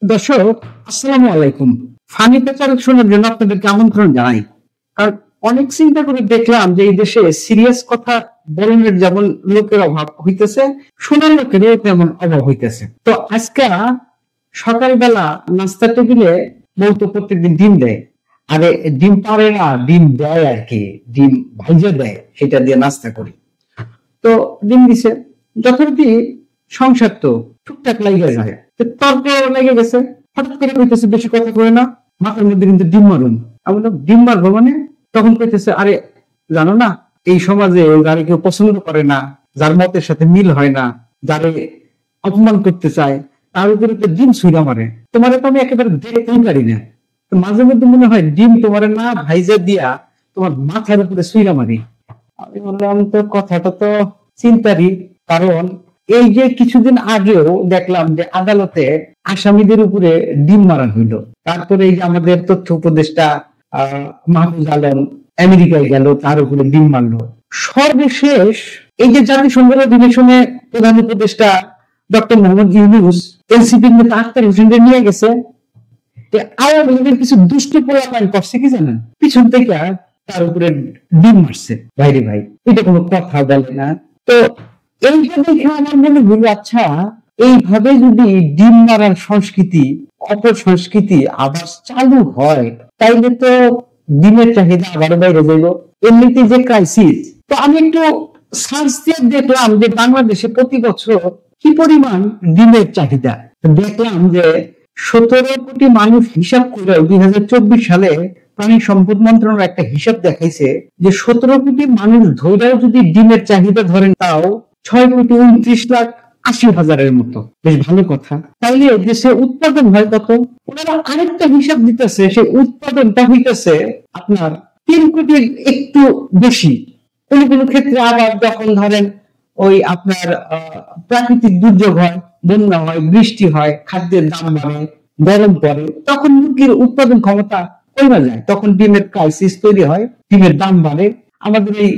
দর্শক, আসসালামু আলাইকুম। ফানি পেপার শোনার জন্য আপনাদেরকে আমন্ত্রণ জানাই। কারণ অনেক চিন্তা করে দেখলাম যে এই দেশে সিরিয়াস কথা বলার যেমন লোকের অভাব হইতেছে, শোনার লোকেরও তেমন অভাব হইতেছে। তো আজকে সকালবেলা নাস্তা টেবিলে বউ তো প্রত্যেকদিন ডিম দেয়। আরে ডিম পারে না, ডিম দেয় আর কি, ডিম ভাইজা দেয়, সেটা দিয়ে নাস্তা করি। তো ডিম দিছে, যথারীতি সংসার তো টুকটাক লাগিয়ে যায়, তো তর্ক লেগে গেছে। হঠাৎ করে কইতেছে বেশি কথা কই না, মাথার মধ্যে কিন্তু ডিম মারুন। আমি বললাম ডিম মারবো মানে? তখন কইতেছে আরে জানো না, এই সমাজে যারা কেউ পছন্দ করে না, যার মতের সাথে মিল হয় না, যারে অপমান করতে চায়, তার উপরে তো ডিম ছুঁড়া মারে। তোমার তো আমি একেবারে দেখতেই পারি না। তো মাঝে মধ্যে মনে হয় ডিম তোমার না ভাইজা দিয়া তোমার মাথার উপরে ছুঁড়া মারি। আমি বললাম তো কথাটা তো চিন্তারই, কারণ এই যে কিছুদিন আগেও দেখলাম যে আদালতে আসামিদের উপরে ডিম মারা হইলো। তারপরে এই যে আমাদের তথ্য উপদেষ্টা মাহফুজ আলম আমেরিকায় গেল, তার উপরে ডিম মারলো। সর্বশেষ এই যে জাতিসংঘের অধিবেশনে প্রধান উপদেষ্টা ডক্টর মোহাম্মদ ইউনূস এনসিপির নেতা আখতার হোসেনকে নিয়ে গেছে। আওয়ামী লীগের কিছু দুষ্ট পোলাপান করছে কি জানেন, পিছন থেকে তার উপরে ডিম মারছে। ভাইরে ভাই, এটা কোনো কথা বলে না। তো এইটা দেখে আমার মনে হলো, আচ্ছা এইভাবে যদি ডিম মারার সংস্কৃতি, অপসংস্কৃতি আবার চালু হয়, তাইলে তো ডিমের চাহিদা আবার বাইরে যাইব। এমনিতে যে ক্রাইসিস, তো আমি একটু সার্চ দিয়ে দেখলাম যে বাংলাদেশে প্রতি বছর কি পরিমাণ ডিমের চাহিদা। দেখলাম যে 17 কোটি মানুষ হিসাব করে 2024 সালে প্রাণী সম্পদ মন্ত্রণালয় একটা হিসাব দেখাইছে যে 17 কোটি মানুষ ধরে যদি ডিমের চাহিদা ধরেন, তাও 6,29,80,000-এর মতো। বেশ ভালো কথা। তাইলে দেশে উৎপাদন হয় কত? ওনারা আরেকটা হিসাব দিতেছে, সেই উৎপাদনটা হইতেছে আপনার 3 কোটির একটু বেশি। কোন কোন ক্ষেত্রে আবার যখন ধরেন ওই আপনার প্রাকৃতিক দুর্যোগ হয়, বন্যা হয়, বৃষ্টি হয়, খাদ্যের দাম বাড়ে, গরম পড়ে, তখন মুরগির উৎপাদন ক্ষমতা কমে যায়, তখন ডিমের ক্রাইসিস তৈরি হয়, ডিমের দাম বাড়ে। আমাদের এই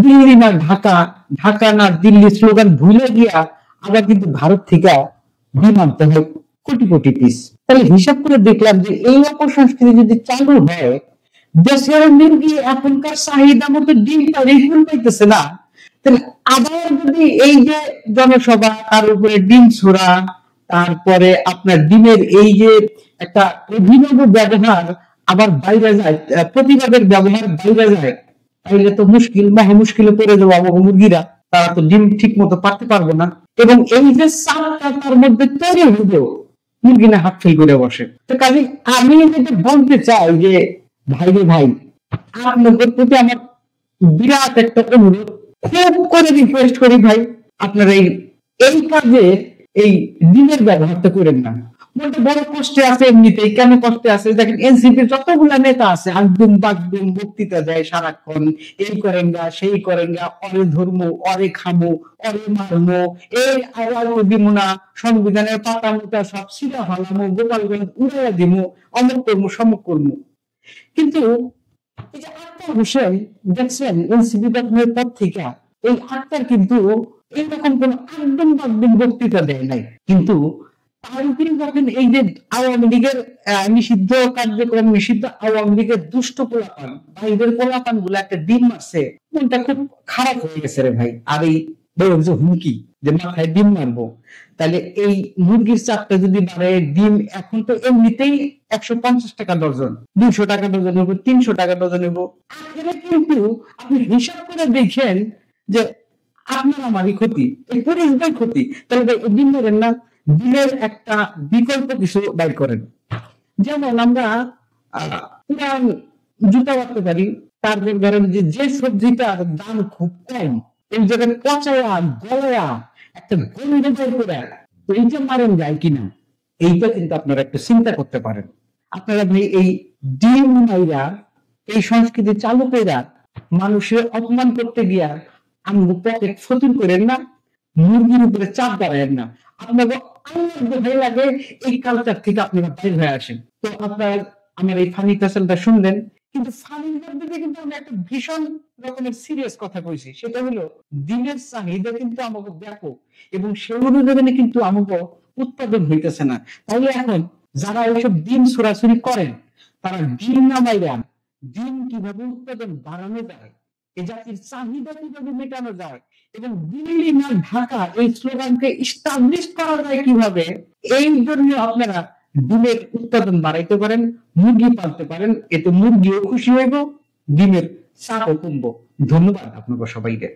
দিল্লি না ঢাকা, ঢাকা না দিল্লি স্লোগান ভুলে গিয়া আবার কিন্তু ভারত থেকে ডিম আনতে হয় কোটি কোটি পিস। তাহলে হিসাব করে দেখলাম যে এই অপসংস্কৃতি যদি চালু হয়, দেশের মুরগি এখনকার চাহিদা মতো ডিম পাইতেছে না, তাহলে আবার যদি এই যে জনসভা, তার উপরে ডিম ছোড়া, তারপরে আপনার ডিমের এই যে একটা অভিনব ব্যবহার আবার বাইরে যায়, প্রতিবাদের ব্যবহার বাইরে যায়, তাহলে তো মুশকিল, মহা মুশকিলে পড়ে যাবো আমাদের মুরগিরা। তারা তো ডিম ঠিক মতো পারতে পারবো না, এবং এই যে চাপটা তার মধ্যে তৈরি হইব, মুরগি না হাত ফেল করে বসে। তো কাজে আমি যেটা বলতে চাই যে ভাই রে ভাই, আপনাদের প্রতি আমার বিরাট একটা অনুরোধ, খুব করে রিকোয়েস্ট করি ভাই, আপনারা এই কাজে এই ডিমের ব্যবহারটা করেন না। বলতে বড় কষ্টে আছে, এমনিতেই কেন কষ্টে আছে দেখেন, এনসিপির যতগুলা নেতা আছে একদম বাগদুম বক্তৃতা দেয় সারাক্ষণ, এই করেন গা, সেই করেন গা, অরে ধর্ম, অরে খামো, অরে মারমো, এই আওয়াজ দিব না, সংবিধানের পাতা মোটা সব সিধা হলামো, গোপালগঞ্জ উড়াইয়া দিমু, অমুক কর্ম সমুক কর্ম। কিন্তু এই যে আক্তার হোসেন দেখছেন এনসিপি গঠনের পর থেকে, এই আক্তার কিন্তু এইরকম কোন একদম বাকদম বক্তৃতা দেয় নাই। কিন্তু তার উপরে যখন এই যে আওয়ামী লীগের নিষিদ্ধ কার্যক্রম, নিষিদ্ধ আওয়ামী লীগের দুষ্ট পোলাপান, ভাইদের পোলাপান গুলো একটা ডিম মারছে, মনটা খুব খারাপ হয়ে গেছে রে ভাই। আর এই বড় যে হুমকি যে মাথায় ডিম মারবো, তাহলে এই মুরগির চাপটা যদি বাড়ে, ডিম এখন তো এমনিতেই 150 টাকা ডজন, 200 টাকা ডজন নেবো, 300 টাকা ডজন নেবো, কিন্তু আপনি হিসাব করে দেখেন যে আপনার আমারই ক্ষতি, এই পরিবেশ ক্ষতি। তাহলে ডিম ধরেন না, ডিমের একটা বিকল্প কিছু বের করেন। যেমন আমরা পুরান জুতা বাঁধতে পারি, তারপর ধরেন যে যে সবজিটার দাম খুব কম, এই জায়গায় পচায়া গলায়া একটা গন্ধ বের করে, তো এইটা মারেন যায় কিনা, এইটা কিন্তু আপনারা একটু চিন্তা করতে পারেন। আপনারা ভাই এই ডিম মাইরা, এই সংস্কৃতি চালু কইরা মানুষের অপমান করতে গিয়া আমগো পকেট ফতুর করেন না, মুরগির উপরে চাপ বাড়ায়েন না। আপনাদের ভালো লাগে এই কালচার থেকে আপনারা বের হয়ে আসেন। তো আপনার আমার এই ফানি ফ্যাশনটা শুনলেন, কিন্তু ফানির মধ্যে কিন্তু আমরা একটা ভীষণ রকমের সিরিয়াস কথা কইছি, সেটা হলো দিনের চাহিদা কিন্তু আমাকে ব্যাপক, এবং সেই অনুযায়ী কিন্তু আমাকে উৎপাদন হইতেছে না। তাহলে এখন যারা ওইসব ডিম ছোড়াছুরি করেন, তারা ডিম না মাইরা ডিম কিভাবে উৎপাদন বাড়ানো যায়, এ জাতির চাহিদা কিভাবে মেটানো যায়, এবং দিল্লি না ঢাকা এই স্লোগানকে ইস্টাবলিশ করা যায় কিভাবে, এই জন্য আপনারা ডিমের উৎপাদন বাড়াইতে পারেন, মুরগি পালতে পারেন, এতে মুরগিও খুশি হইব, ডিমের চাপও কমবো। ধন্যবাদ আপনাকে সবাইকে।